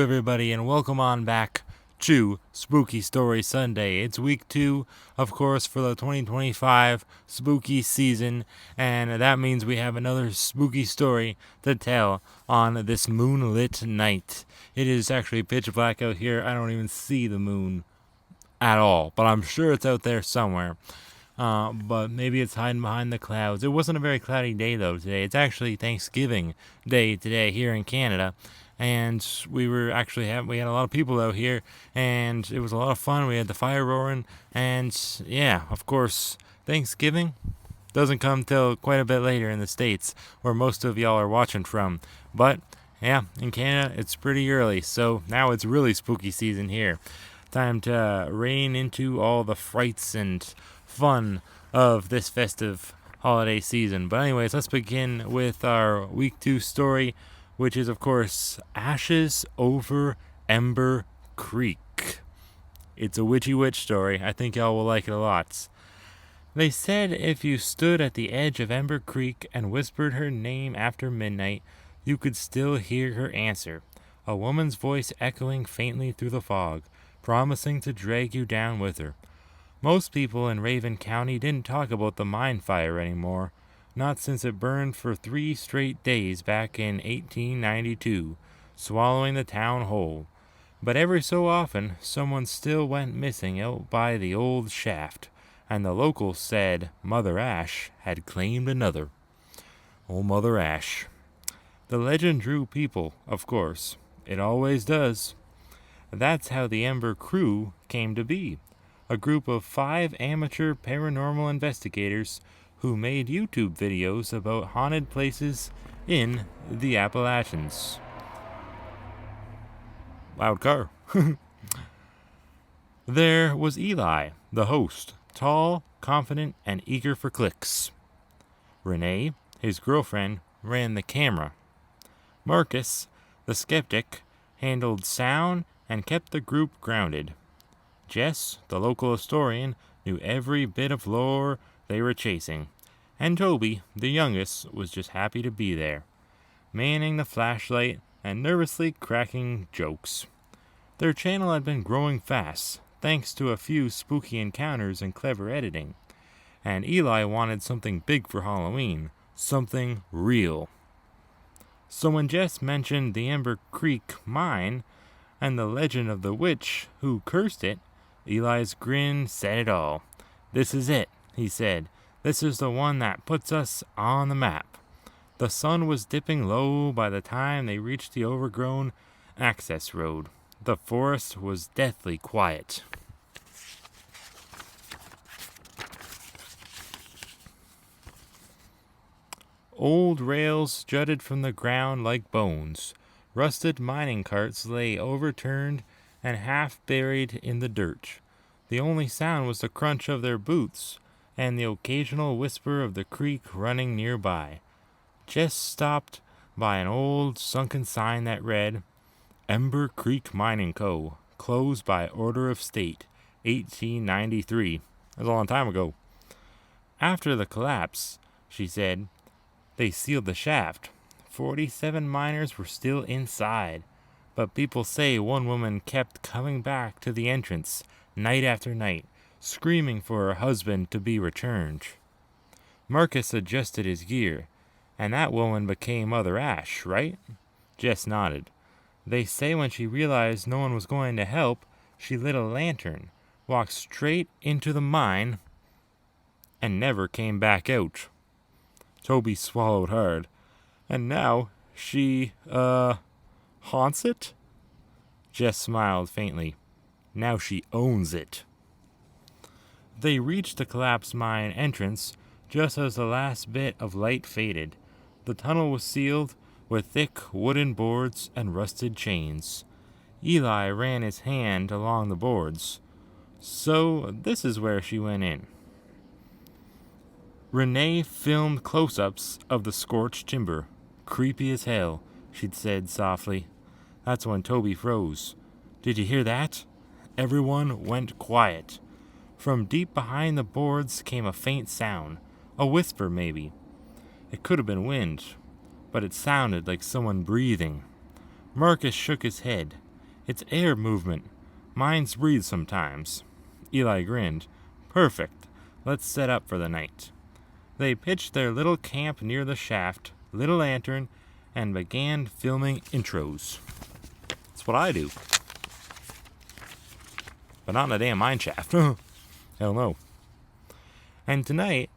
everybody, and welcome on back to Spooky Story Sunday. It's week 2, of course, for the 2025 spooky season, and that means we have another spooky story to tell on this moonlit night. It is actually pitch black out here. I don't even see the moon at all, but I'm sure it's out there somewhere. But maybe it's hiding behind the clouds. It wasn't a very cloudy day, though, today. It's actually Thanksgiving Day today here in Canada. And we had a lot of people out here, and it was a lot of fun. We had the fire roaring, and yeah, of course, Thanksgiving doesn't come till quite a bit later in the States, where most of y'all are watching from. But yeah, in Canada, it's pretty early, so now it's really spooky season here. Time to rein into all the frights and fun of this festive holiday season. But anyways, let's begin with our week 2 story, which is, of course, Ashes Over Ember Creek. It's a witchy witch story. I think y'all will like it a lot. They said if you stood at the edge of Ember Creek and whispered her name after midnight, you could still hear her answer, a woman's voice echoing faintly through the fog, promising to drag you down with her. Most people in Raven County didn't talk about the mine fire anymore, not since it burned for 3 straight days back in 1892, swallowing the town whole. But every so often, someone still went missing out by the old shaft, and the locals said Mother Ash had claimed another. Oh, Mother Ash. The legend drew people, of course. It always does. That's how the Ember Crew came to be, a group of 5 amateur paranormal investigators who made YouTube videos about haunted places in the Appalachians. Loud car. There was Eli, the host, tall, confident, and eager for clicks. Renee, his girlfriend, ran the camera. Marcus, the skeptic, handled sound and kept the group grounded. Jess, the local historian, knew every bit of lore they were chasing, and Toby, the youngest, was just happy to be there, manning the flashlight and nervously cracking jokes. Their channel had been growing fast, thanks to a few spooky encounters and clever editing, and Eli wanted something big for Halloween, something real. So when Jess mentioned the Ember Creek mine and the legend of the witch who cursed it, Eli's grin said it all. "This is it," he said. "This is the one that puts us on the map." The sun was dipping low by the time they reached the overgrown access road. The forest was deathly quiet. Old rails jutted from the ground like bones. Rusted mining carts lay overturned and half buried in the dirt. The only sound was the crunch of their boots and the occasional whisper of the creek running nearby. Jess stopped by an old sunken sign that read, Ember Creek Mining Co., closed by order of state, 1893. That was a long time ago. After the collapse, she said, they sealed the shaft. 47 miners were still inside, but people say one woman kept coming back to the entrance night after night, screaming for her husband to be returned. Marcus adjusted his gear, and that woman became Mother Ash, right? Jess nodded. They say when she realized no one was going to help, she lit a lantern, walked straight into the mine, and never came back out. Toby swallowed hard. And now she, haunts it? Jess smiled faintly. Now she owns it. They reached the collapsed mine entrance just as the last bit of light faded. The tunnel was sealed with thick wooden boards and rusted chains. Eli ran his hand along the boards. So this is where she went in. Renee filmed close-ups of the scorched timber. Creepy as hell, she'd said softly. That's when Toby froze. Did you hear that? Everyone went quiet. From deep behind the boards came a faint sound, a whisper maybe. It could have been wind, but it sounded like someone breathing. Marcus shook his head. It's air movement. Mine's breathe sometimes. Eli grinned. Perfect. Let's set up for the night. They pitched their little camp near the shaft, lit a lantern, and began filming intros. That's what I do. But not in a damn mine shaft. Hell no. And tonight,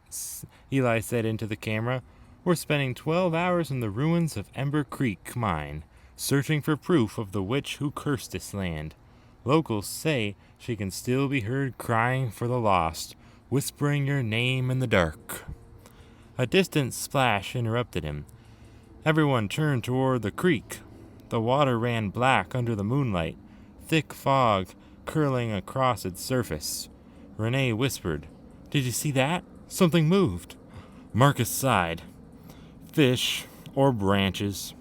Eli said into the camera, we're spending 12 hours in the ruins of Ember Creek mine, searching for proof of the witch who cursed this land. Locals say she can still be heard crying for the lost, whispering your name in the dark. A distant splash interrupted him. Everyone turned toward the creek. The water ran black under the moonlight, thick fog curling across its surface. Renee whispered, "Did you see that? Something moved." Marcus sighed. Fish, or branches.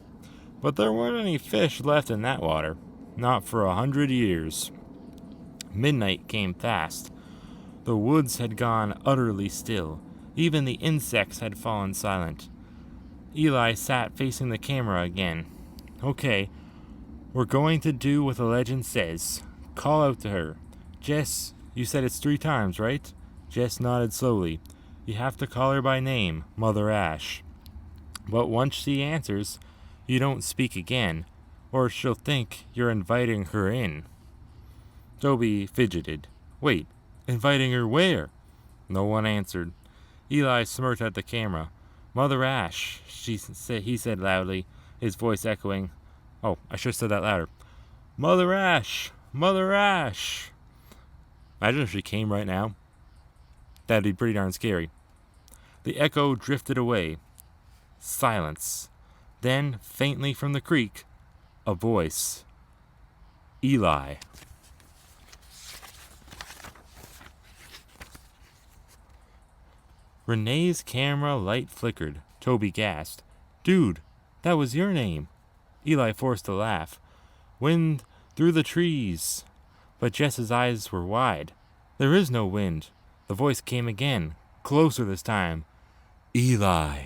But there weren't any fish left in that water. Not for 100 years. Midnight came fast. The woods had gone utterly still. Even the insects had fallen silent. Eli sat facing the camera again. Okay, we're going to do what the legend says. Call out to her. Jess, you said it's 3 times, right? Jess nodded slowly. You have to call her by name, Mother Ash. But once she answers, you don't speak again, or she'll think you're inviting her in. Toby fidgeted. Wait, inviting her where? No one answered. Eli smirked at the camera. Mother Ash, he said loudly, his voice echoing. Oh, I should have said that louder. Mother Ash! Mother Ash! Imagine if she came right now. That'd be pretty darn scary. The echo drifted away. Silence. Then, faintly from the creek, a voice. Eli. Renee's camera light flickered. Toby gasped. Dude, that was your name. Eli forced a laugh. Wind through the trees. But Jess's eyes were wide. There is no wind. The voice came again, closer this time. Eli.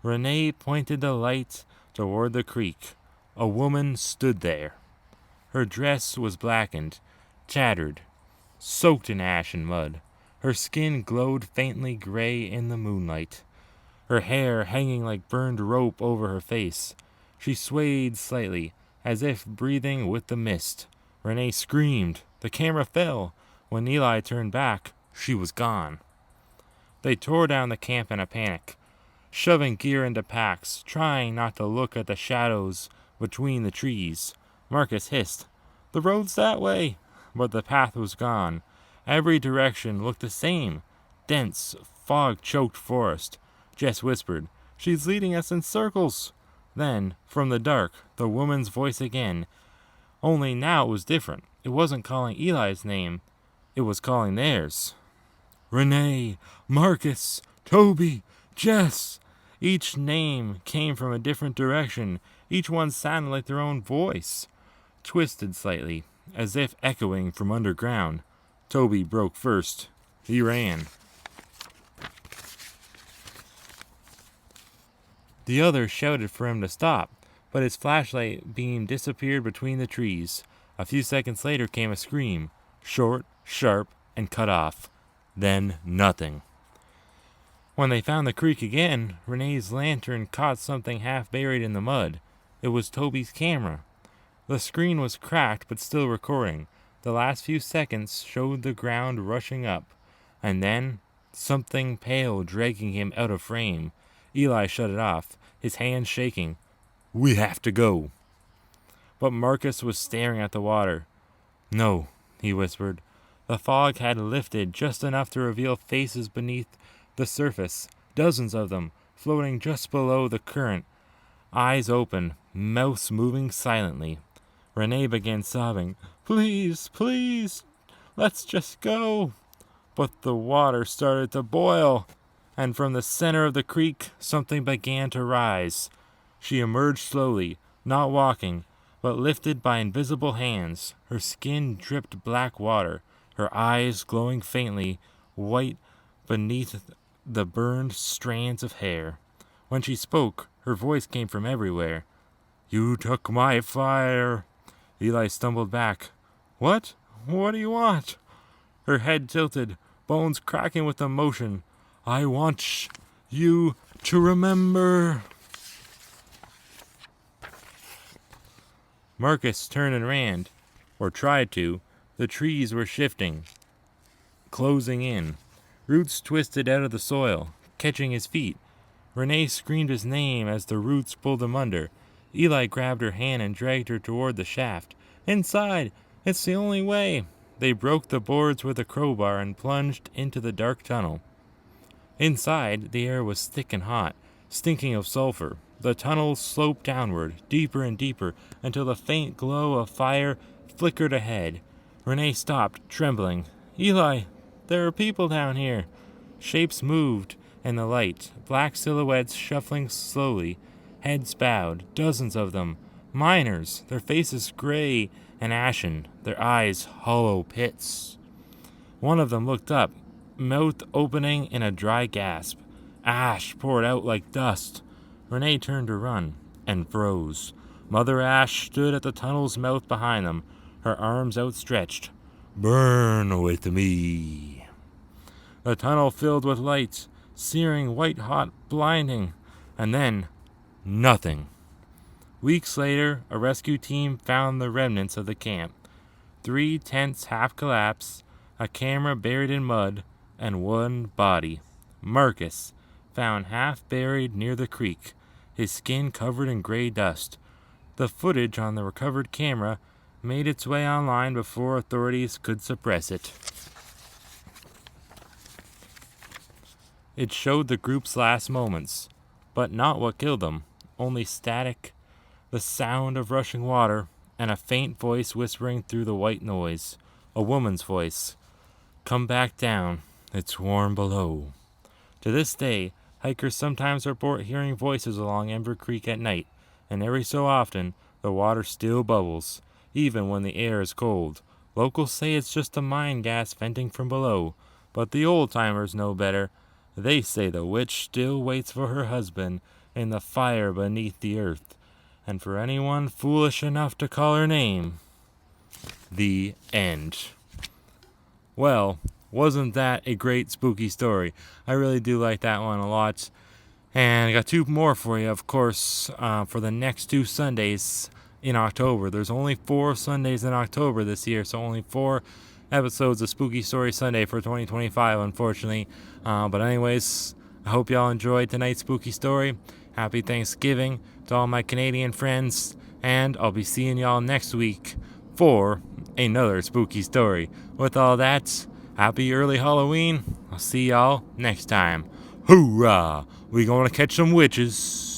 Renee pointed the light toward the creek. A woman stood there. Her dress was blackened, tattered, soaked in ash and mud. Her skin glowed faintly gray in the moonlight. Her hair hanging like burned rope over her face. She swayed slightly, as if breathing with the mist. Renee screamed. The camera fell. When Eli turned back, she was gone. They tore down the camp in a panic, shoving gear into packs, trying not to look at the shadows between the trees. Marcus hissed, "The road's that way!" But the path was gone. Every direction looked the same. Dense, fog-choked forest. Jess whispered, "She's leading us in circles." Then, from the dark, the woman's voice again. Only now it was different. It wasn't calling Eli's name. It was calling theirs. Renee, Marcus, Toby, Jess. Each name came from a different direction. Each one sounded like their own voice. Twisted slightly, as if echoing from underground. Toby broke first. He ran. The other shouted for him to stop, but his flashlight beam disappeared between the trees. A few seconds later came a scream, short, sharp, and cut off. Then nothing. When they found the creek again, Renee's lantern caught something half buried in the mud. It was Toby's camera. The screen was cracked but still recording. The last few seconds showed the ground rushing up, and then something pale dragging him out of frame. Eli shut it off, his hands shaking. "We have to go." But Marcus was staring at the water. "No," he whispered. The fog had lifted just enough to reveal faces beneath the surface, dozens of them, floating just below the current, eyes open, mouths moving silently. Renee began sobbing, "Please, please, let's just go." But the water started to boil, and from the center of the creek, something began to rise. She emerged slowly, not walking, but lifted by invisible hands. Her skin dripped black water, her eyes glowing faintly, white beneath the burned strands of hair. When she spoke, her voice came from everywhere. "You took my fire. Eli stumbled back. What? What do you want? Her head tilted, bones cracking with emotion. I want you to remember. Marcus turned and ran, or tried to. The trees were shifting, closing in. Roots twisted out of the soil, catching his feet. Renee screamed his name as the roots pulled him under. Eli grabbed her hand and dragged her toward the shaft. Inside! It's the only way! They broke the boards with a crowbar and plunged into the dark tunnel. Inside, the air was thick and hot, stinking of sulfur. The tunnel sloped downward, deeper and deeper, until the faint glow of fire flickered ahead. Renee stopped, trembling. Eli, there are people down here. Shapes moved in the light, black silhouettes shuffling slowly, heads bowed, dozens of them. Miners, their faces gray and ashen, their eyes hollow pits. One of them looked up, mouth opening in a dry gasp. Ash poured out like dust. Renee turned to run, and froze. Mother Ash stood at the tunnel's mouth behind them, her arms outstretched. Burn with me. The tunnel filled with lights, searing, white-hot, blinding, and then nothing. Weeks later, a rescue team found the remnants of the camp. 3 tents half collapsed, a camera buried in mud, and one body. Marcus, found half buried near the creek, his skin covered in gray dust. The footage on the recovered camera made its way online before authorities could suppress it. It showed the group's last moments, but not what killed them, only static, the sound of rushing water, and a faint voice whispering through the white noise. A woman's voice. Come back down. It's warm below. To this day, hikers sometimes report hearing voices along Ember Creek at night, and every so often, the water still bubbles, even when the air is cold. Locals say it's just the mine gas venting from below, but the old-timers know better. They say the witch still waits for her husband in the fire beneath the earth, and for anyone foolish enough to call her name. The end. Well, wasn't that a great spooky story? I really do like that one a lot. And I got 2 more for you, of course, for the next 2 Sundays in October. There's only 4 Sundays in October this year, so only 4 episodes of Spooky Story Sunday for 2025, unfortunately. But anyways, I hope y'all enjoyed tonight's spooky story. Happy Thanksgiving to all my Canadian friends, and I'll be seeing y'all next week for another spooky story. With all that, happy early Halloween. I'll see y'all next time. Hoorah! We gonna catch some witches.